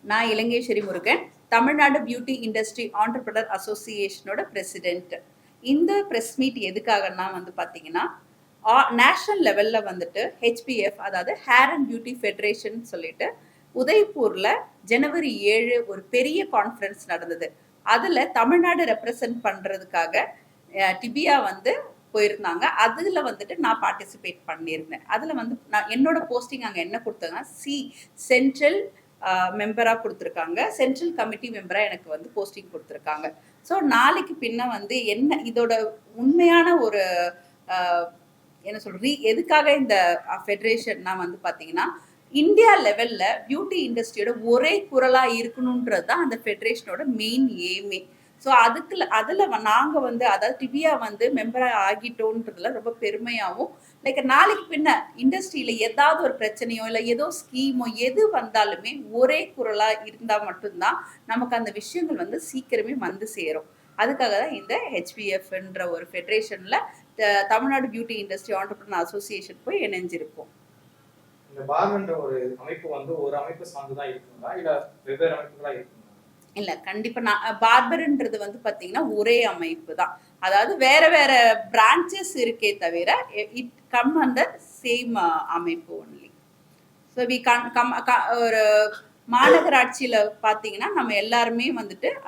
நான் Ilangeswari Murugan, Tamil Nadu beauty industry entrepreneur அசோசியேஷனோட president. இந்த ப்ரெஸ் மீட் எதுக்காகனா பார்த்தீங்கன்னா, நேஷனல் லெவலில் வந்துட்டு ஹெச்பிஎஃப், அதாவது ஹேர் அண்ட் பியூட்டி ஃபெடரேஷன் சொல்லிட்டு உதய்பூரில் ஜனவரி 7 ஒரு பெரிய கான்ஃபரன்ஸ் நடந்தது. அதில் தமிழ்நாடு ரெப்ரசன்ட் பண்ணுறதுக்காக டிபியா போயிருந்தாங்க. அதில் வந்துட்டு நான் பார்ட்டிசிபேட் பண்ணியிருந்தேன். அதில் நான் என்னோட போஸ்டிங் அங்கே என்ன கொடுத்தாங்க, சென்ட்ரல் மெம்பராக கொடுத்துருக்காங்க. சென்ட்ரல் கமிட்டி மெம்பராக எனக்கு போஸ்டிங் கொடுத்துருக்காங்க. ஸோ நாளைக்கு பின்ன என்ன இதோட உண்மையான ஒரு என்ன சொல்ற எதுக்காக இந்த ஃபெடரேஷன்னா பார்த்தீங்கன்னா, இந்தியா லெவலில் பியூட்டி இண்டஸ்ட்ரியோட ஒரே குரலாக இருக்கணுன்றது தான் அந்த ஃபெடரேஷனோட மெயின் எய்மே. ஸோ அதில் நாங்கள் அதாவது டிபியா மெம்பராக ஆகிட்டோன்றதுல ரொம்ப பெருமையாகவும், லைக் நாளைக்கு பின்ன இண்டஸ்ட்ரியில் ஏதாவது ஒரு பிரச்சனையோ இல்லை ஏதோ ஸ்கீமோ எது வந்தாலுமே ஒரே குரலாக இருந்தால் மட்டும்தான் நமக்கு அந்த விஷயங்கள் சீக்கிரமே சேரும். அதுக்காக தான் இந்த ஹெச்பிஎஃப்ன்ற ஒரு ஃபெடரேஷனில் Tamil Nadu beauty industry entrepreneur association போய் இணைஞ்சிருக்கோம். இந்த பார்ன்ற ஒரு அமைப்பு ஒரு அமைப்பு சார்ந்துதான் இருக்குங்களா இல்ல வெவ்வேறு அமைப்புகளா இருக்குங்களா? இல்ல, கண்டிப்பா நான் பார்பர்ன்றது பாத்தீங்கன்னா ஒரே அமைப்பு தான். அதாவது வேற வேற பிரான்ச்சஸ் இருக்கே தவிர இட் கம் அண்டர் சேம் அமைப்பு ஒன்லி. ஸோ வி ஒரு மாநகராட்சியில பாத்தீங்கன்னா நம்ம எல்லாருமே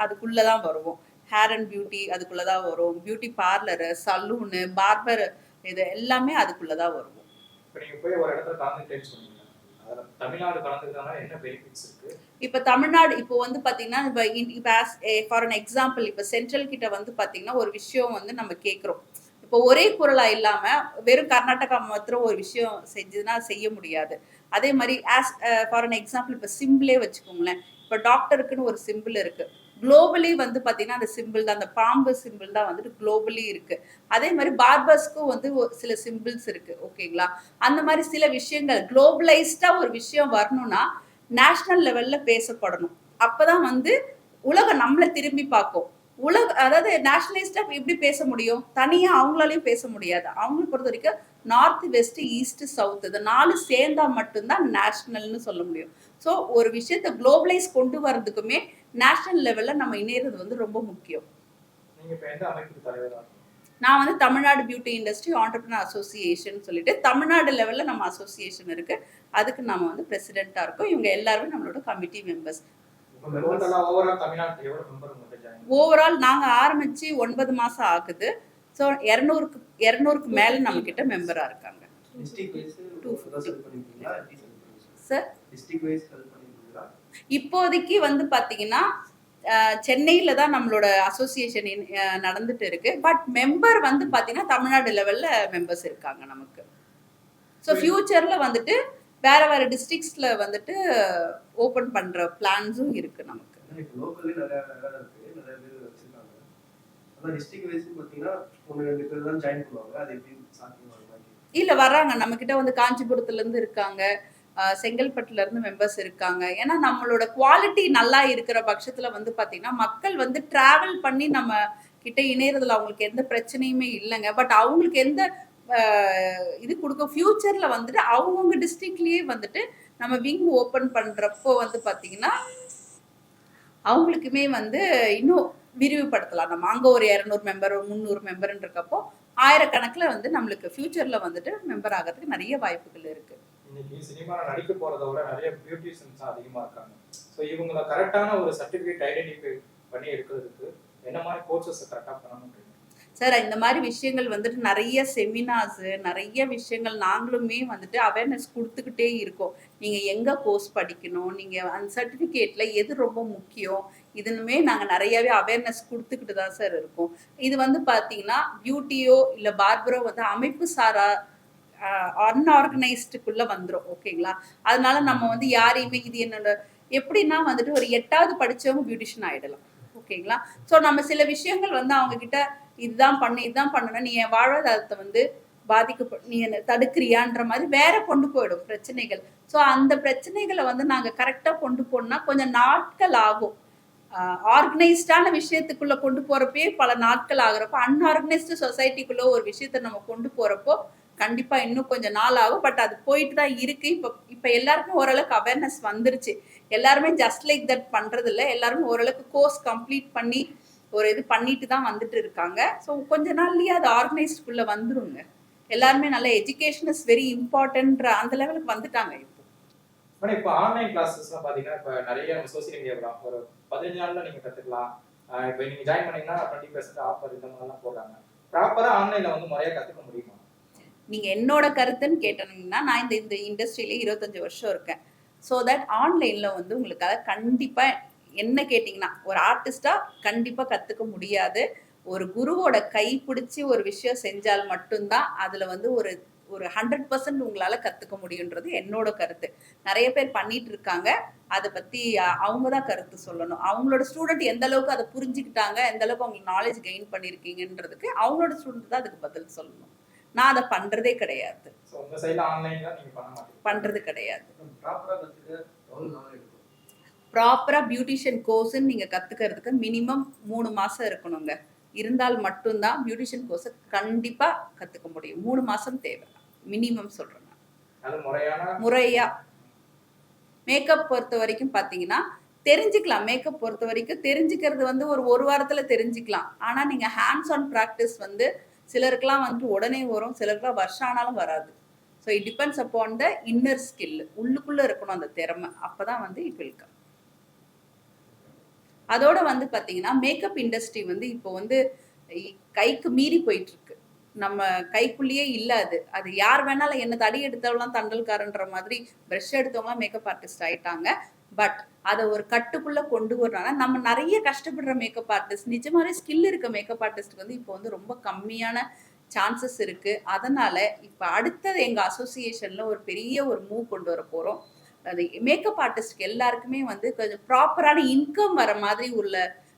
அதுக்குள்ளதான் வருவோம். ஹேர் அண்ட் பியூட்டி அதுக்குள்ளதான் வரும். பியூட்டி பார்லரு, சலூனு, பார்பர் இது எல்லாமே அதுக்குள்ளதான் வருவோம். இப்ப தமிழ்நாடு பாத்தீங்கன்னா ஃபார் அன் எக்ஸாம்பிள் இப்ப சென்ட்ரல் கிட்ட பாத்தீங்கன்னா ஒரு விஷயம் நம்ம கேட்கிறோம். இப்போ ஒரே குரலா இல்லாம வெறும் கர்நாடகா மாத்திரம் ஒரு விஷயம் செஞ்சதுன்னா செய்ய முடியாது. அதே மாதிரி ஃபார் அன் எக்ஸாம்பிள் இப்ப சிம்பிளே வச்சுக்கோங்களேன். இப்ப டாக்டருக்குன்னு ஒரு சிம்பிள் இருக்கு. குளோபலி பாத்தீங்கன்னா அந்த சிம்பிள் தான், அந்த பாம்பு சிம்பிள் தான் குளோபலி இருக்கு. அதே மாதிரி பார்பர்ஸ்க்கும் சில சிம்பிள்ஸ் இருக்கு. ஓகேங்களா? அந்த மாதிரி சில விஷயங்கள் குளோபலைஸ்டா ஒரு விஷயம் வரணும்னா நேஷனல் லெவல்ல பேசப்படணும். அப்பதான் உலகம் நம்மளை திரும்பி பார்க்கும். அதாவது நேஷனலைஸ்டா எப்படி பேச முடியும்? தனியா அவங்களாலையும் பேச முடியாது. அவங்களை பொறுத்த வரைக்கும் நார்த், வெஸ்ட், ஈஸ்ட், சவுத் இது 4 சேர்ந்தா மட்டும்தான் நேஷனல்னு சொல்ல முடியும். ஸோ ஒரு விஷயத்த குளோபலைஸ் கொண்டு வர்றதுக்குமே நேஷனல் லெவல்ல நம்ம இணையறது ரொம்ப முக்கியம். நான் Tamil Nadu beauty industry entrepreneur association சொல்லிட்டு தமிழ்நாடு லெவல்ல நம்ம அசோசியேஷன் இருக்கு. அதுக்கு நாம பிரசிடென்ட்டா இருக்கோம். இவங்க எல்லாருமே நம்மளோட கமிட்டி மெம்பர்ஸ். ஓவரால் நாங்க ஆரம்பிச்சு 9 மாசம் ஆகுது. ஸோ 200க்கு மேல நம்ம கிட்ட மெம்பரா இருக்காங்க. சார் இப்போதைக்கு பாத்தீங்கன்னா சென்னையில தான் நம்மளோட அசோசியேஷன் நடந்துட்டு இருக்கு. பட் மெம்பர் பாத்தீங்கன்னா தமிழ்நாடு லெவல்ல மெம்பர்ஸ் இருக்காங்க நமக்கு. ஸோ ஃபியூச்சர்ல வேற வேற டிஸ்ட்ரிக்ட்ஸ்ல ஓபன் பண்ற பிளான்ஸும் இருக்கு நமக்கு. இல்ல வர்றாங்க நம்ம கிட்ட காஞ்சிபுரத்துல இருந்து இருக்காங்க, செங்கல்பட்டுல இருந்து மெம்பர்ஸ் இருக்காங்க. ஏன்னா நம்மளோட குவாலிட்டி நல்லா இருக்கிற பட்சத்துல பாத்தீங்கன்னா மக்கள் டிராவல் பண்ணி நம்ம கிட்ட இணையறதுல அவங்களுக்கு எந்த பிரச்சனையுமே இல்லைங்க. பட் அவங்களுக்கு எந்த இது கொடுக்க ஃபியூச்சர்ல அவங்கவுங்க டிஸ்ட்ரிக்ட்லயே நம்ம விங் ஓபன் பண்றப்போ பாத்தீங்கன்னா அவங்களுக்குமே இன்னும் விரிவுபடுத்தலாம். நம்ம அங்க ஒரு 200 மெம்பர், 300 மெம்பர்ன்னு இருக்கப்போ ஆயிரக்கணக்கில் நம்மளுக்கு ஃபியூச்சர்ல மெம்பர் ஆகிறதுக்கு நிறைய வாய்ப்புகள் இருக்கு. இன்னைக்கு சினிமால நடிக்க போறத விட நிறைய பியூட்டிஷியன்ஸ் அதிகமா இருக்காங்க. ஸோ இவங்களை கரெக்டான ஒரு சர்டிஃபிகேட் ஐடென்டிஃபை பண்ணி எடுக்கிறதுக்கு என்ன மாதிரி கோர்சஸ் கரெக்டாக பண்ணணும்? சார் இந்த மாதிரி விஷயங்கள் நிறைய செமினார்ஸ், நிறைய விஷயங்கள் நாங்களுமே அவேர்னஸ் கொடுத்துக்கிட்டே இருக்கோம். நீங்க எங்க கோர்ஸ் படிக்கணும், நீங்க அந்த சர்டிஃபிகேட்ல எது ரொம்ப முக்கியம், இதுனுமே நாங்க நிறையவே அவேர்னஸ் கொடுத்துக்கிட்டு தான் சார் இருக்கோம். இது பாத்தீங்கன்னா பியூட்டியோ இல்ல பார்பரோ அமைப்பு சாரா அன்ஆர்கனைஸ்டுக்குள்ள வந்துடும். ஓகேங்களா? அதனால நம்ம யாரையுமே இது என்னோட எப்படின்னா ஒரு 8வது படிச்சவங்க பியூட்டிஷியன் ஆயிடலாம். ஓகேங்களா? ஸோ நம்ம சில விஷயங்கள் அவங்க கிட்ட இதுதான் பண்ணணும், நீ என் வாழ்வாதாரத்தை நீ என்ன தடுக்கிறியான்ற மாதிரி வேற கொண்டு போயிடும் பிரச்சனைகள். ஸோ அந்த பிரச்சனைகளை நாங்க கரெக்டா கொண்டு போனா கொஞ்சம் நாட்கள் ஆகும். ஆர்கனைஸ்டான விஷயத்துக்குள்ள கொண்டு போறப்பே பல நாட்கள் ஆகுறப்போ அன்ஆர்கனைஸ்டு சொசைட்டிக்குள்ள ஒரு விஷயத்த நம்ம கொண்டு போறப்போ கண்டிப்பா இன்னும் கொஞ்சம் நாள் ஆகும். பட் அது போயிட்டு தான் இருக்கு. இப்ப எல்லாருக்கும் ஓரளவுக்கு அவேர்னஸ் வந்துருச்சு. எல்லாருமே ஜஸ்ட் லைக் தட் பண்றது இல்ல. எல்லாருமே ஓரளவுக்கு கோர்ஸ் கம்ப்ளீட் பண்ணி ஒரு இது பண்ணிட்டு தான் வந்துட்டு இருக்காங்க. ஸோ கொஞ்ச நாள்லயே அது ஆர்கனைஸ்டுக்குள்ள வந்துருங்க. எல்லாருமே நல்ல எஜுகேஷன் இஸ் வெரி இம்பார்ட்டன்ட் அந்த லெவலுக்கு வந்துட்டாங்க இப்போ. மேடம் இப்போ ஆன்லைன் கிளாஸஸ்லாம் பார்த்தீங்கன்னா இப்போ நிறைய நம்ம சோசியல் மீடியாவில் ஒரு 15 நாளில் நீங்கள் கற்றுக்கலாம். இப்போ நீங்கள் ஜாயின் பண்ணீங்கன்னா 20% ஆஃபர் இந்த மாதிரிலாம் போடுறாங்க. ப்ராப்பராக ஆன்லைனில் வந்து முறையாக கற்றுக்க முடியுமா? நீங்க என்னோட கருத்துன்னு கேட்டீங்கன்னா, நான் இந்த இண்டஸ்ட்ரியிலே 25 வருஷம் இருக்கேன். ஸோ தட் ஆன்லைன்ல வந்து உங்களுக்காக கண்டிப்பா என்ன கேட்டிங்கன்னா, ஒரு ஆர்டிஸ்டா கண்டிப்பா கத்துக்க முடியாது. ஒரு குருவோட கை பிடிச்சி ஒரு விஷயம் செஞ்சால் மட்டும்தான் அதுல வந்து ஒரு ஒரு 100% உங்களால கத்துக்க முடியுன்றது என்னோட கருத்து. நிறைய பேர் பண்ணிட்டு இருக்காங்க. அதை பத்தி அவங்க தான் கருத்து சொல்லணும். அவங்களோட ஸ்டூடெண்ட் எந்த அளவுக்கு அதை புரிஞ்சுக்கிட்டாங்க, எந்த அளவுக்கு அவங்களுக்கு நாலேஜ் கெயின் பண்ணிருக்கீங்கன்றதுக்கு அவங்களோட ஸ்டூடெண்ட் தான் அதுக்கு பதில் சொல்லணும். நான் அதை பண்றதே கிடையாது. உங்க சைடுல ஆன்லைன்ல நீங்க பண்ண மாட்டீங்க? பண்றது கிடையாது. ப்ராப்பரா கத்துக்க எவ்வளவு நாள் எடுக்கும்? ப்ராப்பரா பியூட்டிஷியன் கோர்ஸ் நீங்க கத்துக்கிறதுக்கு மினிமம் 3 மாசம் இருக்கணுங்க. இருந்தால் மட்டும்தான் பியூட்டிஷியன் கோர்ஸ் கண்டிப்பா கத்துக்க முடியும். 3 மாசம் தேவை மினிமம் சொல்றேன். அது முறையா மேக்கப் பொறுத்த வரைக்கும் பாத்தீங்கன்னா தெரிஞ்சுக்கலாம். மேக்கப் பொறுத்த வரைக்கும் தெரிஞ்சுக்கிறது வந்து ஒரு வாரத்துல தெரிஞ்சுக்கலாம். ஆனா நீங்க ஹேண்ட்ஸ் ஆன் ப்ராக்டிஸ் வந்து சிலருக்குலாம் வந்து உடனே வரும், சிலருக்குலாம் வருஷம் ஆனாலும் வராது. So it depends upon the inner skill. உள்ளுக்குள்ள இருக்கணும் அந்த திறமை. அப்பதான் வந்து இட் வில் கம். அதோட வந்து பாத்தீங்கன்னா மேக்கப் இண்டஸ்ட்ரி வந்து இப்போ வந்து கைக்கு மீறி போயிட்டு இருக்கு. நம்ம கைக்குள்ளேயே இல்ல அது. அது யார் வேணாலும் என்ன தடி எடுத்தவங்களாம் தண்டல்காரன்ற மாதிரி ப்ரஷ் எடுத்தவங்களாம் மேக்கப் ஆர்டிஸ்ட் ஆயிட்டாங்க. பட் அதை ஒரு கட்டுக்குள்ள கொண்டு வரணும்னா நம்ம நிறைய கஷ்டப்படுற மேக்கப் ஆர்டிஸ்ட், நிஜமாவே ஸ்கில் இருக்க மேக்கப் ஆர்டிஸ்ட்க்கு வந்து இப்போ வந்து ரொம்ப கம்மியான சான்சஸ் இருக்கு. அதனால இப்ப அடுத்தது எங்க அசோசியேஷன்ல ஒரு பெரிய ஒரு மூவ் கொண்டு வர போறோம். அது மேக்கப் ஆர்டிஸ்ட்க்கு எல்லாருக்குமே வந்து கொஞ்சம் ப்ராப்பரான இன்கம் வர மாதிரி உள்ள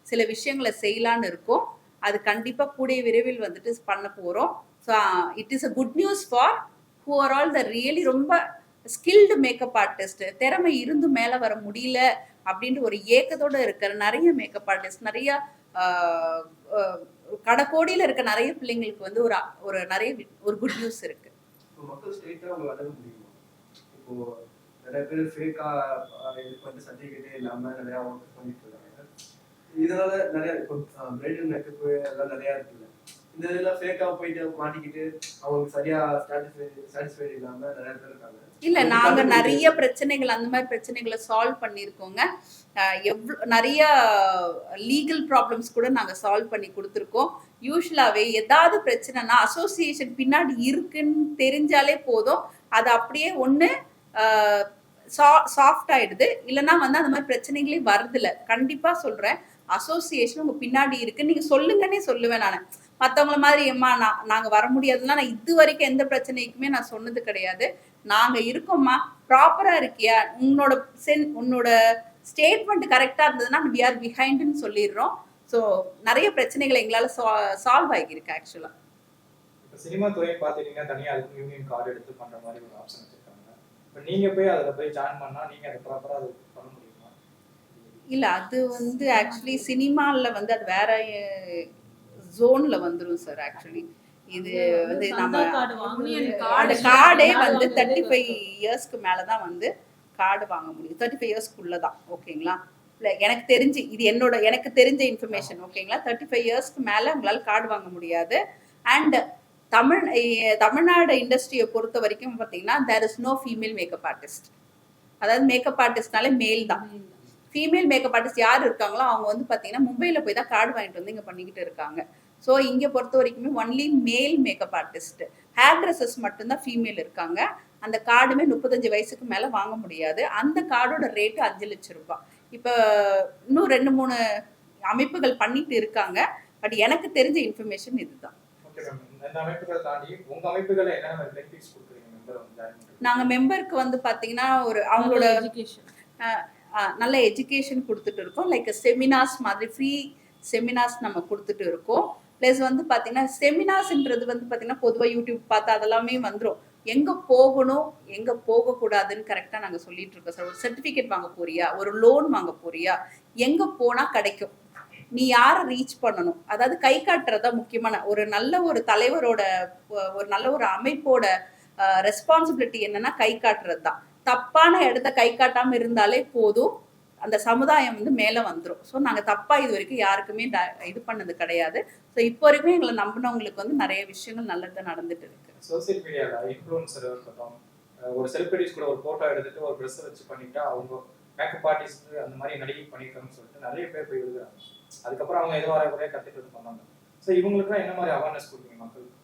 சில விஷயங்களை செய்யலான்னு இருக்கும். அது கண்டிப்பா கூடிய விரைவில் வந்துட்டு பண்ண போறோம். So it is a good news for who are all the really ரொம்ப ஸ்கில்டு மேக்கப் ஆர்டிஸ்ட். திறமை இருந்து மேல வர முடியல அப்படின்ற ஒரு ஏக்கத்தோட இருக்கிற நிறைய மேக்கப் ஆர்டிஸ்ட், நிறைய கடைக்கோடியில இருக்க நிறைய பிள்ளைங்களுக்கு வந்து ஒரு நிறைய ஒரு குட் நியூஸ் இருக்கு. மக்கள் ஸ்ட்ரெயிட்டா அவங்க அணுக முடியுமா? இப்போ நிறைய பேர் ஃபேக்கா இது பண்ணிட்டு சர்டிஃபிகேட்டே இல்லாம நிறைய ஒர்க் பண்ணிட்டு இருக்காங்க. இதனால நிறைய இப்போ பிரைடல் மேக்கப் எல்லாம் நிறைய இருக்குல்ல, இந்த இதெல்லாம் ஃபேக்கா போயிட்டு மாட்டிக்கிட்டு அவங்களுக்கு சரியா சாட்டிஸ்ஃபைட் இல்லாம நிறைய பேர் இருக்காங்க. இல்ல நாங்க நிறைய பிரச்சனைகள் அந்த மாதிரி பிரச்சனைகளை சால்வ் பண்ணியிருக்கோங்க. நிறைய லீகல் ப்ராப்ளம்ஸ் கூட நாங்க சால்வ் பண்ணி கொடுத்துருக்கோம். யூஸ்வலாவே ஏதாவது பிரச்சனைனா அசோசியேஷன் பின்னாடி இருக்குன்னு தெரிஞ்சாலே போதும். அது அப்படியே ஒண்ணு சாஃப்ட் ஆயிடுது, இல்லைன்னா வந்து அந்த மாதிரி பிரச்சனைகளே வருது இல்ல. கண்டிப்பா சொல்றேன், அசோசியேஷன் உங்க பின்னாடி இருக்கு. நீங்க சொல்லுங்கன்னே சொல்லுவேன். நான் மற்றவங்கள மாதிரி அம்மா நாங்க வர முடியாதுன்னா நான் இது வரைக்கும் எந்த பிரச்சனைக்குமே நான் சொன்னது கிடையாது. நாங்க இருக்கோம்மா, ப்ராப்பரா இருக்கியா, உன்னோட ஸ்டேட்மெண்ட் கரெக்டா இருந்ததுன்னா வி ஆர் பிஹைண்ட்னு சொல்லிடுறோம். ஸோ நிறைய பிரச்சனைகள் எங்களால சால்வ் ஆகியிருக்கு. ஆக்சுவலா இப்போ சினிமா துறை பார்த்துட்டீங்கன்னா தனியாக அதுக்கு யூனியன் கார்டு எடுத்து பண்ற மாதிரி ஒரு ஆப்ஷன் வச்சிருக்காங்க. இப்போ நீங்க போய் அதில் போய் ஜாயின் பண்ணா நீங்க அதை ப்ராப்பரா அது பண்ண முடியுமா? இல்ல அது வந்து ஆக்சுவலி சினிமால வந்து அது வேற ஜோன்ல வந்துரும் சார். ஆக்சுவலி இது வந்து நம்ம அந்த கார்டே வந்து 35 இயர்ஸ்க்கு மேலதான் வந்து கார்டு வாங்க முடியும். 35 இயர்ஸ்க்குள்ளதான். ஓகேங்களா? எனக்கு தெரிஞ்சு இது எனக்கு தெரிஞ்ச இன்ஃபர்மேஷன். ஓகேங்களா? 35 இயர்ஸ்க்கு மேல உங்களால கார்டு வாங்க முடியாது. அண்ட் தமிழ்நாடு இண்டஸ்ட்ரியை பொறுத்த வரைக்கும் பார்த்தீங்கன்னா there is no female makeup artist. அதாவது மேக்கப் ஆர்டிஸ்ட்னாலே மேல் தான். ஃபீமேல் மேக்கப் ஆர்டிஸ்ட் யார் இருக்காங்களோ அவங்க வந்து பார்த்தீங்கன்னா மும்பையில போய் தான் கார்டு வாங்கிட்டு வந்து இங்கே பண்ணிக்கிட்டு இருக்காங்க. ஸோ இங்கே பொறுத்த வரைக்குமே ஒன்லி மேல் மேக்கப் ஆர்டிஸ்ட். ஹேர் ட்ரெஸ்ஸஸ் மட்டும்தான் ஃபீமேல் இருக்காங்க. அந்த கார்டுமே 35 வயசுக்கு மேலே வாங்க முடியாது. அந்த கார்டோட ரேட்டு 5 லட்சம் ரூபாய். இப்போ இன்னும் 2-3 அமைப்புகள் பண்ணிட்டு இருக்காங்க. பட் எனக்கு தெரிஞ்ச இன்ஃபர்மேஷன் இதுதான். நாங்கள் மெம்பருக்கு வந்து பார்த்தீங்கன்னா அவங்களோட நல்ல எஜுகேஷன் கொடுத்துட்டு இருக்கோம். லைக் செமினார்ஸ் மாதிரி ஃப்ரீ செமினார்ஸ் நம்ம கொடுத்துட்டு இருக்கோம். ப்ளஸ் வந்து பார்த்தீங்கன்னா செமினார்ஸ்ன்றது வந்து பார்த்தீங்கன்னா பொதுவாக யூடியூப் பார்த்து அதெல்லாமே வந்துடும். எங்கே போகணும் எங்கே போகக்கூடாதுன்னு கரெக்டாக நாங்கள் சொல்லிட்டு இருக்கோம் சார். ஒரு சர்டிஃபிகேட் வாங்க போறியா, ஒரு லோன் வாங்க போறியா, எங்கே போனால் கிடைக்கும், நீ யாரை ரீச் பண்ணணும், அதாவது கை காட்டுறதா முக்கியமான ஒரு நல்ல ஒரு தலைவரோட ஒரு நல்ல ஒரு அமைப்போட ரெஸ்பான்சிபிலிட்டி என்னன்னா கை காட்டுறது தான். தப்பான இடத்த கை காட்டாம இருந்தாலே போதும், அந்த சமுதாயம் வந்து மேல வந்துடும். ஸோ நாங்கள் தப்பா இது வரைக்கும் யாருக்குமே இது பண்ணது கிடையாது. ஸோ இப்போ வரைக்கும் எங்களை நம்பினவங்களுக்கு வந்து நிறைய விஷயங்கள் நல்லது நடந்துட்டு இருக்கு. சோசியல் மீடியால இன்ஃப்ளூன்சர் இருக்கட்டும், ஒரு செலிபிரிட்டிஸ் கூட ஒரு போட்டோ எடுத்துட்டு ஒரு ட்ரெஸ் வச்சு பண்ணிட்டா அவங்க மேக்கப் ஆர்டிஸ்ட் அந்த மாதிரி நடிகை பண்ணிருக்காங்கன்னு சொல்லிட்டு நிறைய பேர் போய் எழுதுறாங்க. அதுக்கப்புறம் அவங்க ஏதோ வர கத்துட்டு பண்ணாங்க. ஸோ இவங்களுக்குலாம் என்ன மாதிரி அவேர்னஸ் கொடுப்பீங்க மக்களுக்கு?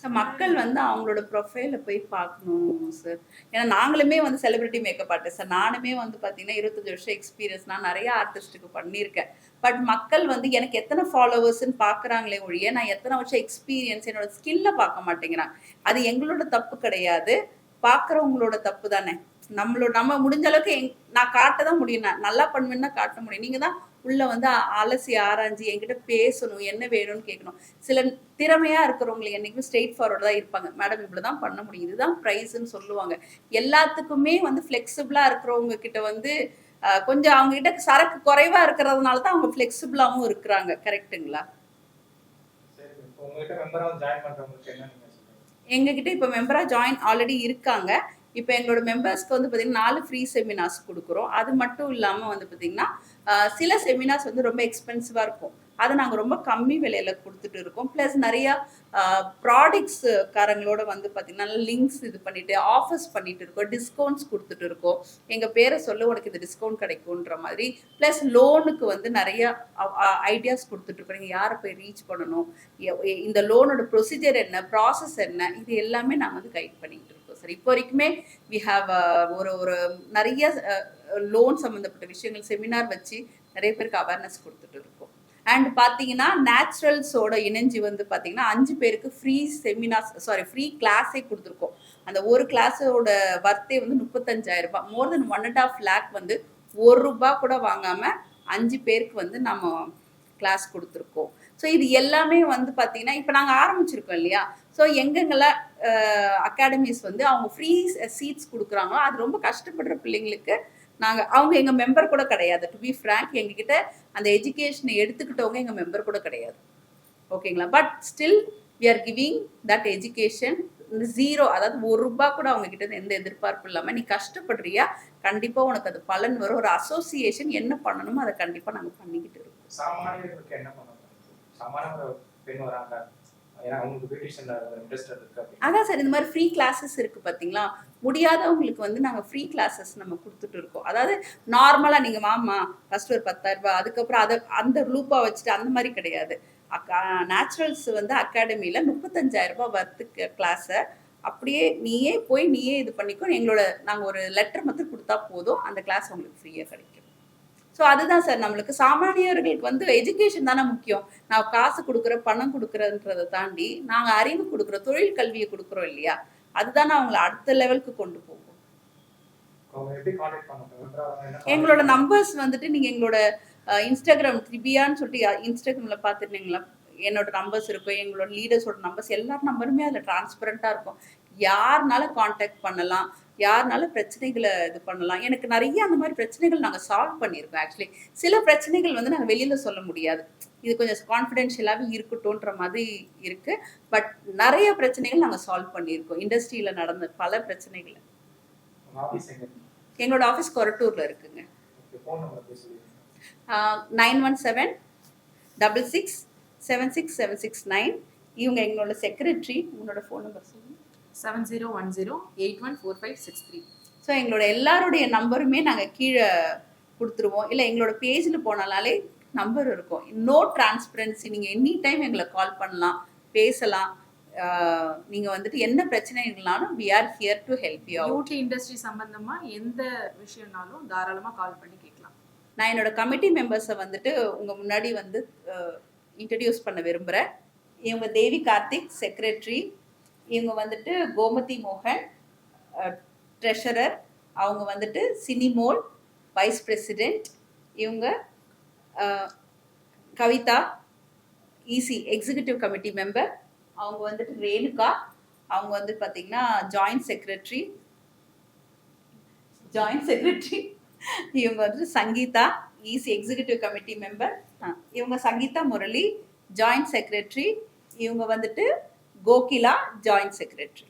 சார் மக்கள் வந்து அவங்களோட ப்ரொஃபைல போய் பார்க்கணும் சார். ஏன்னா நாங்களுமே வந்து செலிபிரிட்டி மேக்கப் ஆர்டிஸ்ட் சார். நானுமே வந்து பார்த்தீங்கன்னா 25 வருஷம் எக்ஸ்பீரியன்ஸ் நான் நிறைய ஆர்டிஸ்ட்டுக்கு பண்ணியிருக்கேன். பட் மக்கள் வந்து எனக்கு எத்தனை ஃபாலோவர்ஸ்ன்னு பார்க்குறாங்களே ஒழிய நான் எத்தனை வருஷம் எக்ஸ்பீரியன்ஸ் என்னோட ஸ்கில்லை பார்க்க மாட்டேங்கிறாங்க. அது எங்களோட தப்பு கிடையாது, பார்க்குறவங்களோட தப்பு தானே. நம்ம முடிஞ்ச அளவுக்கு நான் காட்ட தான் முடியும், நான் நல்லா பண்ணுவேன்னா காட்ட முடியும். நீங்கள் தான் உள்ள வந்து அலசி ஆராய்ஞ்சி என்கிட்ட பேசணும், என்ன வேணும்னு கேட்கணும். சில திறமையா இருக்கிறவங்களை என்னைக்கும் ஸ்ட்ரெயிட் ஃபார்வர்டு தான் இருப்பாங்க. மேடம் இப்படிதான் பண்ண முடியும், இதுதான் ப்ரைஸ்ன்னு சொல்லுவாங்க. எல்லாத்துக்குமே வந்து ஃப்ளெக்சிபிளா இருக்கிறவங்க கிட்ட வந்து கொஞ்சம் அவங்க கிட்ட சரக்கு குறைவா இருக்கிறதுனால தான் அவங்க ஃப்ளெக்சிபிளாகவும் இருக்கிறாங்க. கரெக்டுங்களா? எங்ககிட்ட இப்போ மெம்பரா ஜாயின் ஆல்ரெடி இருக்காங்க. இப்போ எங்களோட மெம்பர்ஸ்க்கு வந்து பார்த்தீங்கன்னா 4 ஃப்ரீ செமினார்ஸ் கொடுக்குறோம். அது மட்டும் இல்லாமல் வந்து பார்த்தீங்கன்னா சில செமினார்ஸ் வந்து ரொம்ப எக்ஸ்பென்சிவாக இருக்கும், அதை நாங்கள் ரொம்ப கம்மி விலையில் கொடுத்துட்டு இருக்கோம். ப்ளஸ் நிறையா ப்ராடக்ட்ஸ் காரங்களோட வந்து பார்த்தீங்கன்னா லிங்க்ஸ் இது பண்ணிட்டு ஆஃபர்ஸ் பண்ணிட்டு இருக்கோம், டிஸ்கவுண்ட்ஸ் கொடுத்துட்டு இருக்கோம். எங்கள் பேரை சொல்ல உனக்கு இது டிஸ்கவுண்ட் கிடைக்கும்ன்ற மாதிரி. ப்ளஸ் லோனுக்கு வந்து நிறைய ஐடியாஸ் கொடுத்துட்ருக்கோம். நீங்கள் யாரை போய் ரீச் பண்ணணும், இந்த லோனோட ப்ரொசீஜர் என்ன, ப்ராசஸ் என்ன, இது எல்லாமே நாங்கள் வந்து கைட் பண்ணிட்டு இருக்கோம் சார். இப்போ வரைக்குமே வி ஹாவ் ஒரு நிறைய லோன் சம்மந்தப்பட்ட விஷயங்கள் செமினார் வச்சு நிறைய பேருக்கு அவேர்னஸ் கொடுத்துட்டு இருக்கோம். அண்ட் பார்த்தீங்கன்னா நேச்சுரல்ஸோட இணைஞ்சு வந்து பார்த்தீங்கன்னா 5 பேருக்கு ஃப்ரீ ஃப்ரீ கிளாஸே கொடுத்துருக்கோம். அந்த ஒரு கிளாஸோட வர்த்தே வந்து 35,000 ரூபாய். மோர் தென் 1.5 lakh வந்து ₹1 கூட வாங்காமல் 5 பேருக்கு வந்து நம்ம கிளாஸ் கொடுத்துருக்கோம். ஸோ இது எல்லாமே வந்து பார்த்தீங்கன்னா இப்போ நாங்கள் ஆரம்பிச்சிருக்கோம் இல்லையா. ஸோ எங்கெங்கெல்லாம் அகாடமிஸ் வந்து அவங்க ஃப்ரீ சீட்ஸ் கொடுக்குறாங்களோ அது ரொம்ப கஷ்டப்படுற பிள்ளைங்களுக்கு அவங்க எங்கள் மெம்பர் கூட கிடையாது. டு பி ஃப்ராங்க், எங்ககிட்ட அந்த எஜுகேஷனை எடுத்துக்கிட்டவங்க எங்கள் மெம்பர் கூட கிடையாது. ஓகேங்களா? But still we are giving that education zero. அதாவது ₹1 கூட அவங்க கிட்ட எந்த எதிர்பார்ப்பு இல்லாமல் நீ கஷ்டப்படுறியா, கண்டிப்பாக உனக்கு அது பலன் வரும். ஒரு அசோசியேஷன் என்ன பண்ணணுமோ அதை கண்டிப்பாக நாங்கள் பண்ணிக்கிட்டு இருக்கோம். சாமானியர்களுக்கு என்ன பண்ணணும்? சாமானிய பெண் வராங்க, அதான் சார் இந்த மாதிரி ஃப்ரீ கிளாஸஸ் இருக்கு பார்த்தீங்களா. முடியாதவங்களுக்கு வந்து நாங்கள் ஃப்ரீ கிளாஸஸ் நம்ம கொடுத்துட்டு இருக்கோம். அதாவது நார்மலாக நீங்கள் வாமா ஃபர்ஸ்ட் ஒரு 10,000 ரூபாய், அதுக்கப்புறம் அதை அந்த லூப்பாக வச்சுட்டு அந்த மாதிரி கிடையாது. நேச்சுரல்ஸ் வந்து அகாடமியில் 35,000 ரூபாய் வர்த்துக்கு கிளாஸை அப்படியே நீயே இது பண்ணிக்கோ. நாங்கள் ஒரு லெட்டர் மட்டும் கொடுத்தா போதும், அந்த கிளாஸ் உங்களுக்கு ஃப்ரீயாக கிடைக்கும். ஸோ அதுதான் சார் நம்மளுக்கு சாமானியர்களுக்கு வந்து எஜுகேஷன் தானே முக்கியம். நான் காசு கொடுக்குறேன், பணம் கொடுக்குறேன்றதை தாண்டி நாங்கள் அறிவு கொடுக்குறோம், தொழில் கல்வியை கொடுக்குறோம் இல்லையா, அதுதானே அவங்களை அடுத்த லெவலுக்கு கொண்டு போகும். எங்களோட நம்பர்ஸ் வந்துட்டு நீங்கள் எங்களோட இன்ஸ்டாகிராம் த்ரிபியான்னு சொல்லிட்டு இன்ஸ்டாகிராமில் பார்த்துருந்தீங்களா, என்னோட நம்பர்ஸ் இருக்கும், எங்களோட லீடர்ஸோட நம்பர்ஸ் எல்லார் நம்பருமே அதில் டிரான்ஸ்பரண்ட்டாக இருக்கும். யாருனால காண்டாக்ட் பண்ணலாம், யாருனால பிரச்சனைகளை இது பண்ணலாம். எனக்கு நிறைய அந்த மாதிரி பிரச்சனைகள் நாங்கள் சால்வ் பண்ணியிருக்கோம். ஆக்சுவலி சில பிரச்சனைகள் வந்து நாங்கள் வெளியில் சொல்ல முடியாது, இது கொஞ்சம் கான்ஃபிடென்ஷியலாகவே இருக்கட்டும்ன்ற மாதிரி இருக்குது. பட் நிறைய பிரச்சனைகள் நாங்கள் சால்வ் பண்ணியிருக்கோம். இண்டஸ்ட்ரியில் நடந்த பல பிரச்சனைகளை. எங்களோட ஆஃபீஸ் கொரட்டூரில் இருக்குங்க. 9176676769. இவங்க எங்களோட செக்ரட்டரி. உங்களோட ஃபோன் நம்பர் சொல்லுங்கள். 7010814563. ஸோ எங்களோட எல்லாருடைய நம்பருமே நாங்கள் கீழே கொடுத்துருவோம். இல்லை எங்களோட பேஜில் போனாலே நம்பர் இருக்கும். நோ டிரான்ஸ்பரன்சி, நீங்கள் எனி டைம் எங்களை கால் பண்ணலாம், பேசலாம். நீங்கள் வந்துட்டு என்ன பிரச்சனைகள்னாலும் we are here to help you out. Beauty industry சம்பந்தமாக எந்த விஷயம்னாலும் தாராளமாக கால் பண்ணி கேட்கலாம். நான் என்னோட கமிட்டி மெம்பர்ஸை வந்துட்டு உங்கள் முன்னாடி வந்து இன்ட்ரடியூஸ் பண்ண விரும்புகிறேன். இவங்க தேவி கார்த்திக் செக்ரட்டரி, இவங்க வந்துட்டு கோமதி மோகன் ட்ரெஷரர், அவங்க வந்துட்டு சினிமோல் வைஸ் பிரசிடெண்ட், இவங்க Kavitha EC executive committee member, அவங்க வந்துட்டு ரேணுகா, அவங்க வந்து பார்த்திங்கன்னா ஜாயிண்ட் செக்ரட்டரி. இவங்க வந்துட்டு Sangeetha EC executive committee member, இவங்க சங்கீதா முரளி ஜாயிண்ட் செக்ரட்டரி, இவங்க வந்துட்டு கோகிலா ஜாயிண்ட் செக்ரட்டரி.